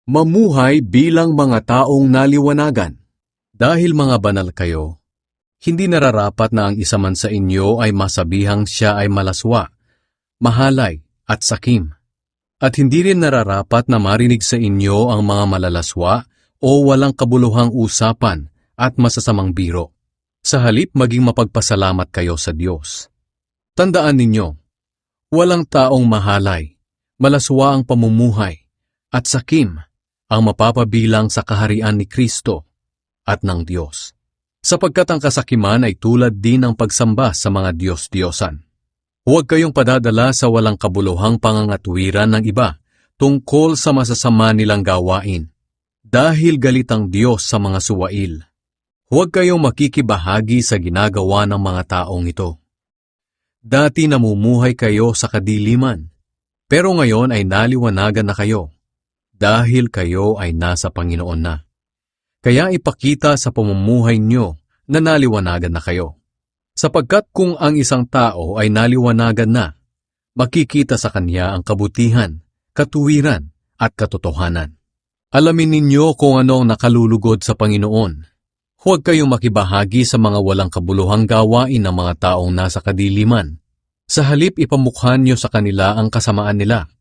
Mamuhay bilang mga taong naliwanagan. Dahil mga banal kayo, hindi nararapat na ang isa man sa inyo ay masabihang siya ay malaswa, mahalay at sakim. At hindi rin nararapat na marinig sa inyo ang mga malalaswa o walang kabuluhang usapan at masasamang biro. Sa halip maging mapagpasalamat kayo sa Diyos. Tandaan ninyo, walang taong mahalay, malaswa ang pamumuhay, at sakim ang mapapabilang sa kaharian ni Kristo at ng Diyos. Sapagkat ang kasakiman ay tulad din ng pagsamba sa mga Diyos-Diyosan. Huwag kayong padadala sa walang kabuluhang pangangatwiran ng iba tungkol sa masasama nilang gawain, dahil galit ang Diyos sa mga suwail. Huwag kayong makikibahagi sa ginagawa ng mga taong ito. Dati namumuhay kayo sa kadiliman, pero ngayon ay naliwanagan na kayo, dahil kayo ay nasa Panginoon na. Kaya ipakita sa pamumuhay nyo na naliwanagan na kayo. Sapagkat kung ang isang tao ay naliwanagan na, makikita sa kanya ang kabutihan, katuwiran at katotohanan. Alamin ninyo kung ano ang nakalulugod sa Panginoon. Huwag kayong makibahagi sa mga walang kabuluhang gawain ng mga taong nasa kadiliman. Sa halip ipamukha nyo sa kanila ang kasamaan nila.